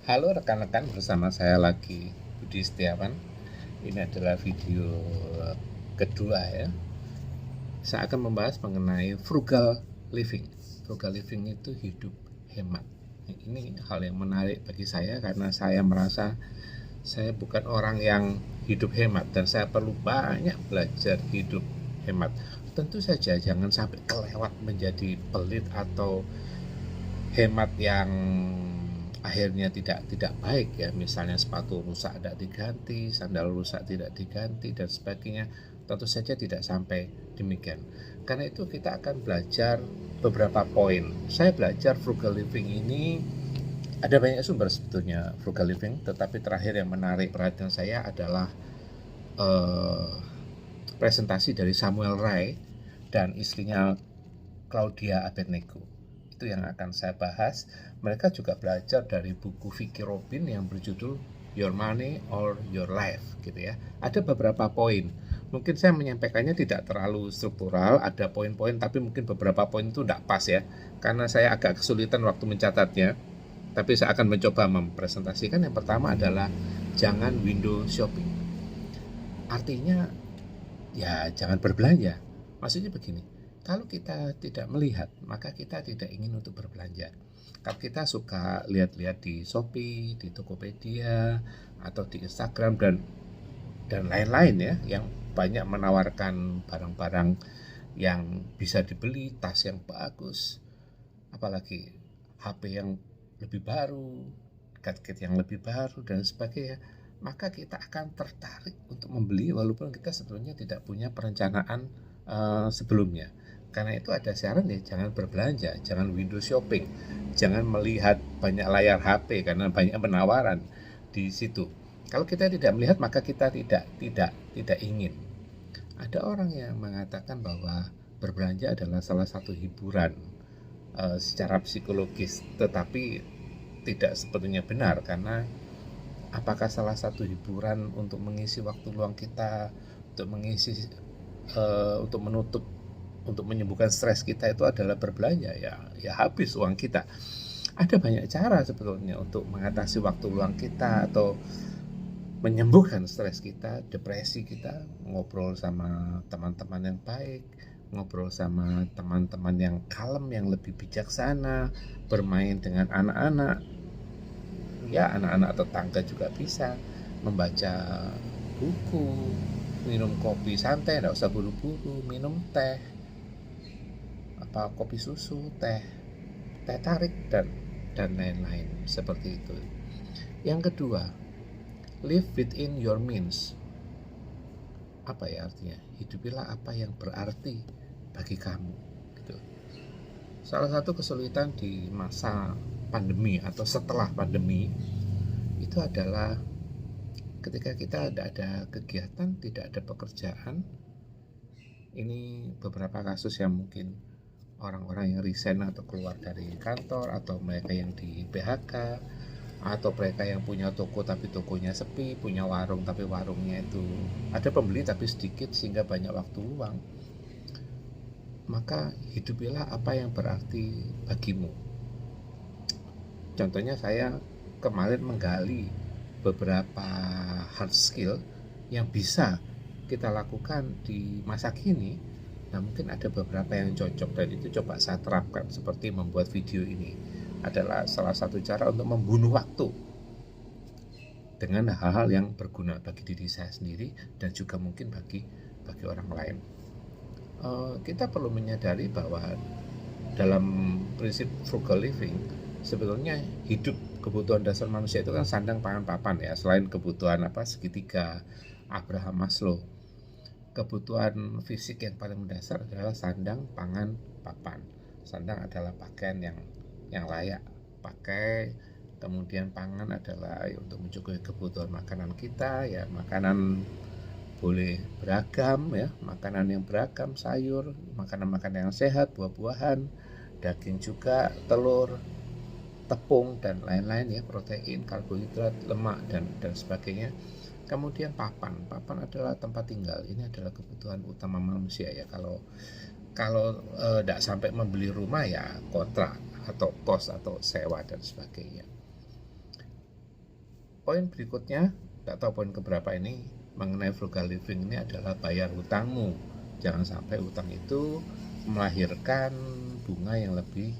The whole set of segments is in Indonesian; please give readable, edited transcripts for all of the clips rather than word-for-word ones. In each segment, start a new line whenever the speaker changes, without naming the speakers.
Halo rekan-rekan, bersama saya lagi Budi Setiawan. Ini adalah video kedua ya. Saya akan membahas mengenai frugal living. Frugal living itu hidup hemat. Ini hal yang menarik bagi saya karena saya merasa saya bukan orang yang hidup hemat dan saya perlu banyak belajar hidup hemat. Tentu saja jangan sampai kelewat menjadi pelit atau hemat yang akhirnya tidak baik ya, misalnya sepatu rusak tidak diganti, sandal rusak tidak diganti dan sebagainya. Tentu saja tidak sampai demikian. Karena itu kita akan belajar beberapa poin. Saya belajar frugal living ini ada banyak sumber sebetulnya frugal living, tetapi terakhir yang menarik perhatian saya adalah eh, presentasi dari Samuel Ray dan istrinya Claudia Abednego. Itu yang akan saya bahas. Mereka juga belajar dari buku Vicky Robin yang berjudul Your Money or Your Life gitu ya. Ada beberapa poin. Mungkin saya menyampaikannya tidak terlalu struktural, ada poin-poin tapi mungkin beberapa poin itu tidak pas ya. Karena saya agak kesulitan waktu mencatatnya. Tapi saya akan mencoba mempresentasikan. Yang pertama adalah jangan window shopping. Artinya ya jangan berbelanja. Maksudnya begini, kalau kita tidak melihat, maka kita tidak ingin untuk berbelanja. Kalau kita suka lihat-lihat di Shopee, di Tokopedia, atau di Instagram dan lain-lain ya, yang banyak menawarkan barang-barang yang bisa dibeli, tas yang bagus, apalagi HP yang lebih baru, gadget yang lebih baru dan sebagainya, maka kita akan tertarik untuk membeli walaupun kita sebetulnya tidak punya perencanaan sebelumnya. Karena itu ada saran ya, jangan berbelanja, jangan window shopping, jangan melihat banyak layar HP karena banyak penawaran di situ. Kalau kita tidak melihat maka kita tidak ingin. Ada orang yang mengatakan bahwa berbelanja adalah salah satu hiburan secara psikologis, tetapi tidak sepenuhnya benar karena apakah salah satu hiburan untuk mengisi waktu luang kita, untuk mengisi untuk menutup, untuk menyembuhkan stres kita itu adalah berbelanja ya habis uang kita. Ada banyak cara sebetulnya untuk mengatasi waktu luang kita atau menyembuhkan stres kita, depresi kita, ngobrol sama teman-teman yang baik, ngobrol sama teman-teman yang kalem, yang lebih bijaksana, bermain dengan anak-anak, ya anak-anak tetangga juga bisa, membaca buku, minum kopi santai, tidak usah buru-buru, minum teh, apa kopi susu, teh tarik dan lain-lain seperti itu. Yang kedua, live within your means. Apa ya artinya? Hidupilah apa yang berarti bagi kamu. Gitu. Salah satu kesulitan di masa pandemi atau setelah pandemi itu adalah ketika kita tidak ada kegiatan, tidak ada pekerjaan. Ini beberapa kasus yang mungkin orang-orang yang resign atau keluar dari kantor, atau mereka yang di PHK, atau mereka yang punya toko tapi tokonya sepi, punya warung tapi warungnya itu ada pembeli tapi sedikit sehingga banyak waktu luang. Maka hidupilah apa yang berarti bagimu. Contohnya saya kemarin menggali beberapa hard skill yang bisa kita lakukan di masa kini. Nah mungkin ada beberapa yang cocok dan itu coba saya terapkan, seperti membuat video ini adalah salah satu cara untuk membunuh waktu dengan hal-hal yang berguna bagi diri saya sendiri dan juga mungkin bagi orang lain. Kita perlu menyadari bahwa dalam prinsip frugal living sebetulnya hidup kebutuhan dasar manusia itu kan sandang pangan papan ya, selain kebutuhan segitiga Abraham Maslow. Kebutuhan fisik yang paling mendasar adalah sandang pangan papan. Sandang adalah pakaian yang layak pakai, kemudian pangan adalah untuk mencukupi kebutuhan makanan kita ya, makanan boleh beragam ya, makanan yang beragam, sayur, makanan-makanan yang sehat, buah-buahan, daging juga, telur, tepung dan lain-lain ya, protein, karbohidrat, lemak dan sebagainya. Kemudian papan adalah tempat tinggal. Ini adalah kebutuhan utama manusia ya. Kalau tidak sampai membeli rumah ya kontrak atau kos atau sewa dan sebagainya. Poin berikutnya, tak tahu poin keberapa ini, mengenai frugal living ini adalah bayar hutangmu. Jangan sampai hutang itu melahirkan bunga yang lebih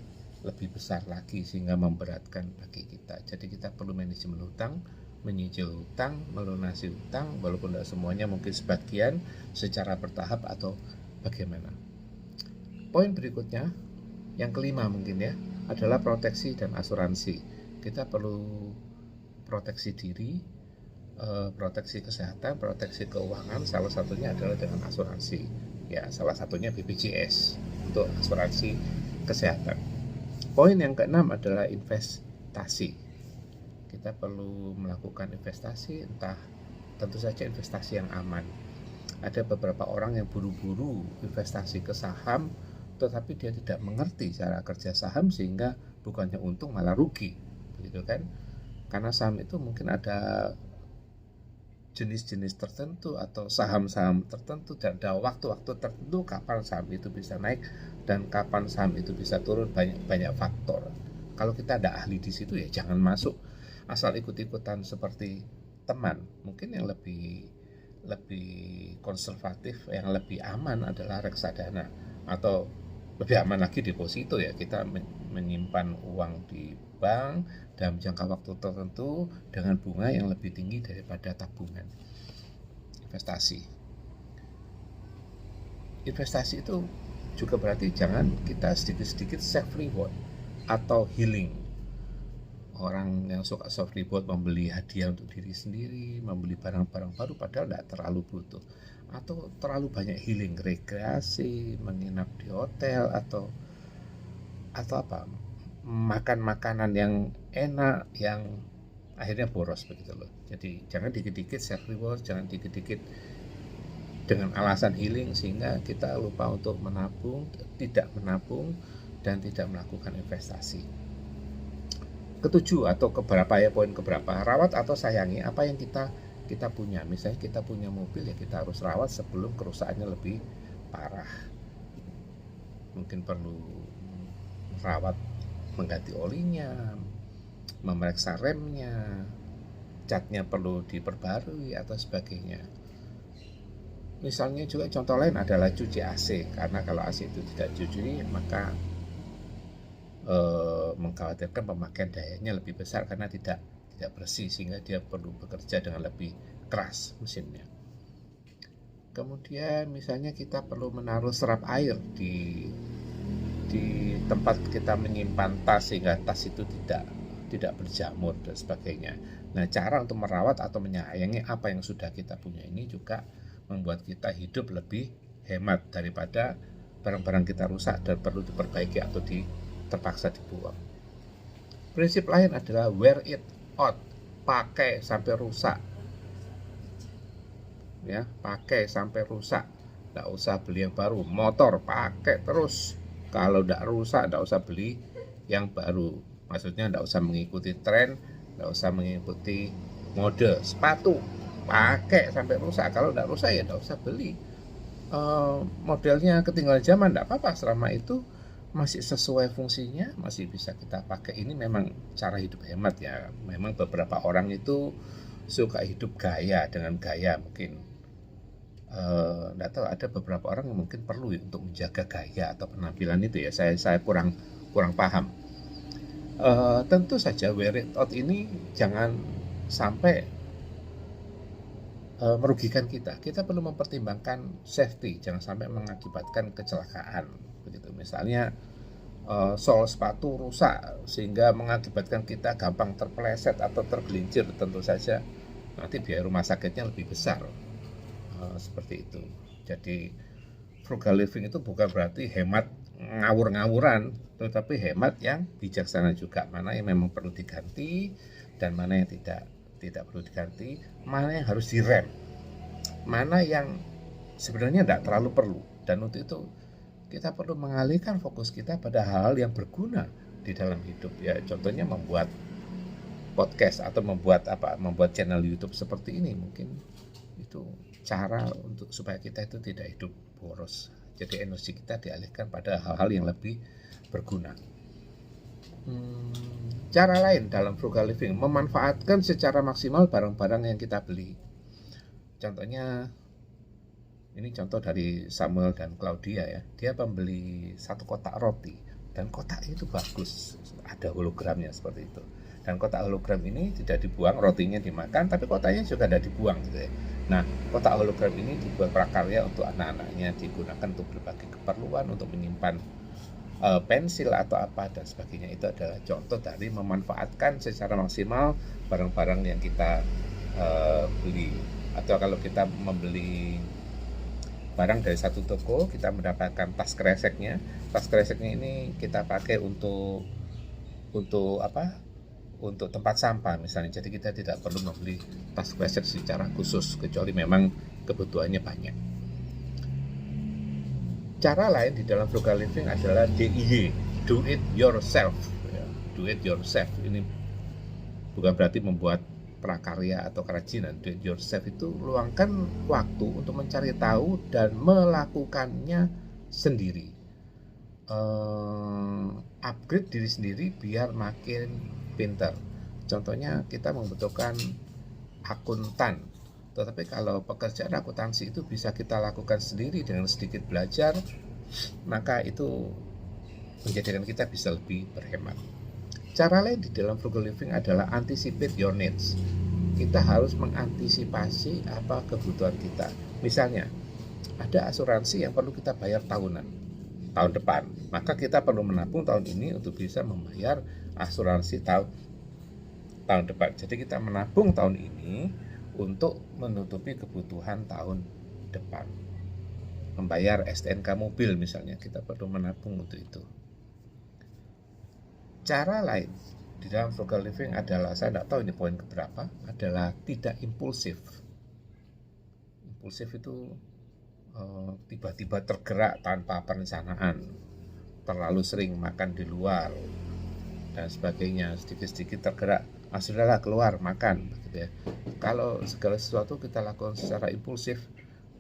besar lagi sehingga memberatkan bagi kita. Jadi kita perlu manajemen hutang, menyicil hutang, melunasi hutang, walaupun tidak semuanya, mungkin sebagian secara bertahap atau bagaimana. Poin berikutnya, yang kelima mungkin ya, adalah proteksi dan asuransi. Kita perlu proteksi diri, proteksi kesehatan, proteksi keuangan, salah satunya adalah dengan asuransi. Ya, salah satunya BPJS untuk asuransi kesehatan. Poin yang keenam adalah investasi. Kita perlu melakukan investasi, tentu saja investasi yang aman. Ada beberapa orang yang buru-buru investasi ke saham, tetapi dia tidak mengerti cara kerja saham sehingga bukannya untung malah rugi, begitu kan? Karena saham itu mungkin ada jenis-jenis tertentu atau saham-saham tertentu dan ada waktu-waktu tertentu kapan saham itu bisa naik dan kapan saham itu bisa turun, banyak faktor. Kalau kita ada ahli di situ ya jangan masuk asal ikut-ikutan seperti teman. Mungkin yang lebih konservatif, yang lebih aman adalah reksadana, atau lebih aman lagi deposito ya, kita menyimpan uang di bank dalam jangka waktu tertentu dengan bunga yang lebih tinggi daripada tabungan. Investasi itu juga berarti jangan kita sedikit-sedikit self reward atau healing. Orang yang suka self reward membeli hadiah untuk diri sendiri, membeli barang-barang baru padahal tidak terlalu butuh, atau terlalu banyak healing, rekreasi, menginap di hotel, atau apa, makan makanan yang enak yang akhirnya boros begitu loh. Jadi jangan dikit-dikit self reward, jangan dikit-dikit dengan alasan healing sehingga kita lupa untuk tidak menabung dan tidak melakukan investasi. Ketujuh atau keberapa ya, poin keberapa, rawat atau sayangi apa yang kita punya. Misalnya kita punya mobil ya kita harus rawat sebelum kerusakannya lebih parah. Mungkin perlu rawat, mengganti olinya, memeriksa remnya, catnya perlu diperbarui atau sebagainya. Misalnya juga contoh lain adalah cuci AC, karena kalau AC itu tidak dicuci maka mengkhawatirkan pemakaian dayanya lebih besar karena tidak bersih sehingga dia perlu bekerja dengan lebih keras mesinnya. Kemudian misalnya kita perlu menaruh serap air di tempat kita menyimpan tas sehingga tas itu tidak berjamur dan sebagainya. Nah, cara untuk merawat atau menyayangi apa yang sudah kita punya ini juga membuat kita hidup lebih hemat daripada barang-barang kita rusak dan perlu diperbaiki atau terpaksa dibuang. Prinsip lain adalah wear it out, pakai sampai rusak. Ya, pakai sampai rusak. Tidak usah beli yang baru. Motor pakai terus. Kalau tidak rusak, tidak usah beli yang baru. Maksudnya tidak usah mengikuti tren, tidak usah mengikuti mode. Sepatu pakai sampai rusak. Kalau tidak rusak ya tidak usah beli. Modelnya ketinggalan zaman tidak apa-apa selama itu masih sesuai fungsinya, masih bisa kita pakai. Ini memang cara hidup hemat ya. Memang beberapa orang itu suka hidup gaya dengan gaya mungkin. Nggak tahu, ada beberapa orang yang mungkin perlu untuk menjaga gaya atau penampilan itu ya. Saya kurang paham. Tentu saja wear it out ini jangan sampai merugikan kita. Kita perlu mempertimbangkan safety, jangan sampai mengakibatkan kecelakaan. Begitu. Misalnya sol sepatu rusak sehingga mengakibatkan kita gampang terpeleset atau tergelincir, tentu saja nanti biaya rumah sakitnya lebih besar. Seperti itu. Jadi frugal living itu bukan berarti hemat ngawur-ngawuran, tetapi hemat yang bijaksana juga. Mana yang memang perlu diganti dan mana yang tidak perlu diganti, mana yang harus direm, mana yang sebenarnya tidak terlalu perlu. Dan untuk itu kita perlu mengalihkan fokus kita pada hal-hal yang berguna di dalam hidup ya. Contohnya membuat podcast atau membuat channel YouTube seperti ini, mungkin itu cara untuk supaya kita itu tidak hidup boros. Jadi energi kita dialihkan pada hal-hal yang lebih berguna. Cara lain dalam frugal living, memanfaatkan secara maksimal barang-barang yang kita beli. Contohnya, ini contoh dari Samuel dan Claudia ya. Dia membeli satu kotak roti dan kotak itu bagus, ada hologramnya seperti itu. Dan kotak hologram ini tidak dibuang, rotinya dimakan, tapi kotaknya juga tidak dibuang gitu ya. Nah, kotak hologram ini dibuat prakarya untuk anak-anaknya, digunakan untuk berbagai keperluan, untuk menyimpan pensil atau apa dan sebagainya. Itu adalah contoh dari memanfaatkan secara maksimal barang-barang yang kita beli. Atau kalau kita membeli barang dari satu toko, kita mendapatkan tas kreseknya. Tas kreseknya ini kita pakai untuk apa? Untuk tempat sampah misalnya. Jadi kita tidak perlu membeli tas kresek secara khusus kecuali memang kebutuhannya banyak. Cara lain di dalam frugal living adalah DIY, do it yourself. Do it yourself ini bukan berarti membuat prakarya atau kerajinan. Do it yourself itu luangkan waktu untuk mencari tahu dan melakukannya sendiri. Upgrade diri sendiri biar makin pintar. Contohnya kita membutuhkan akuntan, tetapi kalau pekerjaan akuntansi itu bisa kita lakukan sendiri dengan sedikit belajar, maka itu menjadikan kita bisa lebih berhemat. Cara lain di dalam frugal living adalah anticipate your needs. Kita harus mengantisipasi apa kebutuhan kita. Misalnya, ada asuransi yang perlu kita bayar tahunan, tahun depan, maka kita perlu menabung tahun ini untuk bisa membayar asuransi tahun depan. Jadi kita menabung tahun ini untuk menutupi kebutuhan tahun depan. Membayar STNK mobil misalnya, kita perlu menabung untuk itu. Cara lain di dalam frugal living adalah, saya tidak tahu ini poin keberapa, adalah tidak impulsif. Impulsif itu tiba-tiba tergerak tanpa perencanaan, terlalu sering makan di luar dan sebagainya, sedikit-sedikit tergerak, sudahlah keluar makan gitu ya. Kalau segala sesuatu kita lakukan secara impulsif,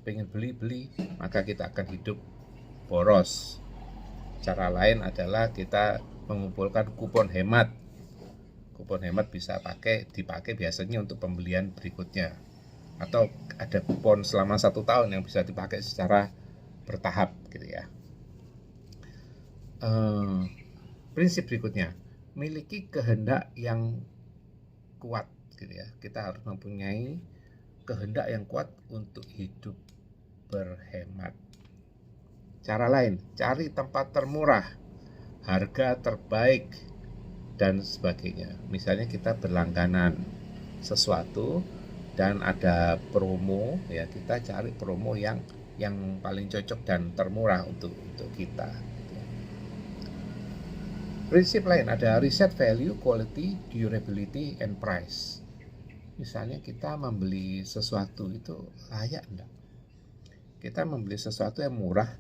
pengen beli, maka kita akan hidup boros. Cara lain adalah kita mengumpulkan kupon hemat. Kupon hemat bisa dipakai biasanya untuk pembelian berikutnya, atau ada kupon selama 1 tahun yang bisa dipakai secara bertahap gitu ya. Prinsip berikutnya, miliki kehendak yang kuat gitu ya. Kita harus mempunyai kehendak yang kuat untuk hidup berhemat. Cara lain, cari tempat termurah, harga terbaik dan sebagainya. Misalnya kita berlangganan sesuatu dan ada promo ya, kita cari promo yang paling cocok dan termurah untuk kita. Prinsip lain ada reset value, quality, durability, and price. Misalnya kita membeli sesuatu itu layak enggak? Kita membeli sesuatu yang murah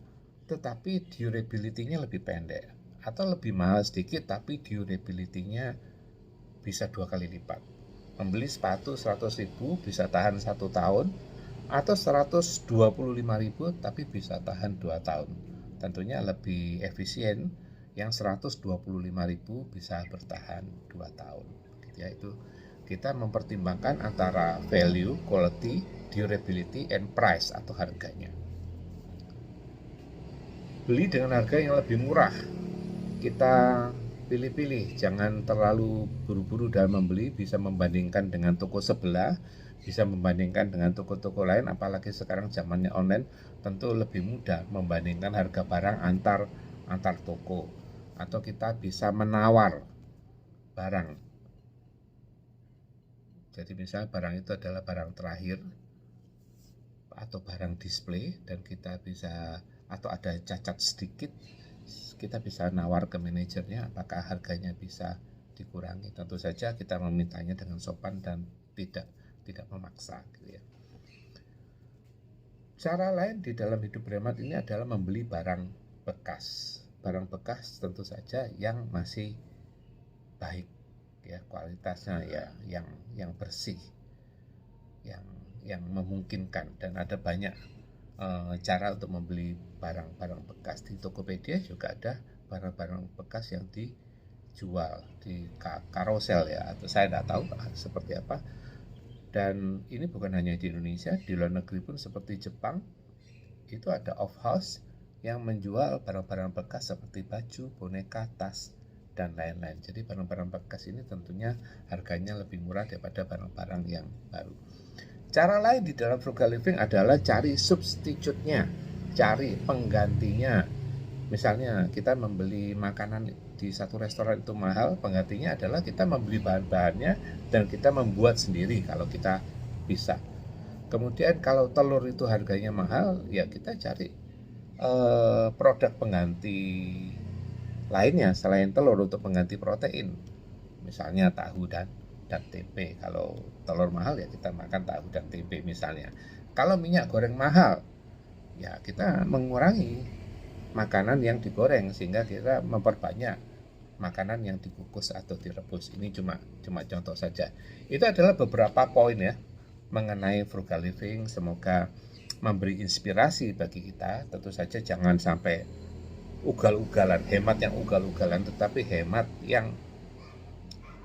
tetapi durability-nya lebih pendek, atau lebih mahal sedikit tapi durability-nya bisa 2 kali lipat. Membeli sepatu 100.000 bisa tahan 1 tahun, atau 125.000 tapi bisa tahan 2 tahun. Tentunya lebih efisien yang 125.000 bisa bertahan 2 tahun. Yaitu kita mempertimbangkan antara value, quality, durability, and price atau harganya. Beli dengan harga yang lebih murah. Kita pilih-pilih, jangan terlalu buru-buru dalam membeli, bisa membandingkan dengan toko sebelah, bisa membandingkan dengan toko-toko lain, apalagi sekarang zamannya online, tentu lebih mudah membandingkan harga barang antar toko, atau kita bisa menawar barang. Jadi misalnya barang itu adalah barang terakhir atau barang display, dan kita bisa, atau ada cacat sedikit, kita bisa nawar ke manajernya apakah harganya bisa dikurangi. Tentu saja kita memintanya dengan sopan dan tidak memaksa gitu ya. Cara lain di dalam hidup berhemat ini adalah membeli barang bekas. Barang bekas tentu saja yang masih baik ya, kualitasnya ya yang bersih, yang memungkinkan, dan ada banyak cara untuk membeli barang-barang bekas. Di Tokopedia juga ada barang-barang bekas yang jual di karosel ya, atau saya tidak tahu seperti apa. Dan ini bukan hanya di Indonesia, di luar negeri pun seperti Jepang itu ada off house yang menjual barang-barang bekas seperti baju, boneka, tas, dan lain-lain. Jadi barang-barang bekas ini tentunya harganya lebih murah daripada barang-barang yang baru. Cara lain di dalam frugal living adalah cari substitute-nya, cari penggantinya. Misalnya kita membeli makanan di satu restoran itu mahal, penggantinya adalah kita membeli bahan-bahannya dan kita membuat sendiri kalau kita bisa. Kemudian kalau telur itu harganya mahal, ya kita cari produk pengganti lainnya selain telur untuk pengganti protein. Misalnya tahu dan tempe. Kalau telur mahal ya kita makan tahu dan tempe misalnya. Kalau minyak goreng mahal, ya kita mengurangi makanan yang digoreng sehingga kita memperbanyak makanan yang dikukus atau direbus. Ini cuma contoh saja. Itu adalah beberapa poin ya mengenai frugal living. Semoga memberi inspirasi bagi kita. Tentu saja jangan sampai ugal-ugalan, hemat yang ugal-ugalan, tetapi hemat yang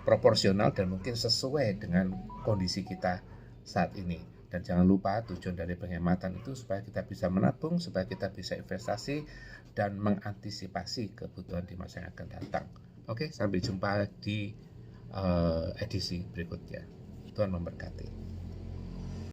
proporsional dan mungkin sesuai dengan kondisi kita saat ini. Dan jangan lupa tujuan dari penghematan itu supaya kita bisa menabung, supaya kita bisa investasi dan mengantisipasi kebutuhan di masa yang akan datang. Oke, sampai jumpa di edisi berikutnya. Tuhan memberkati.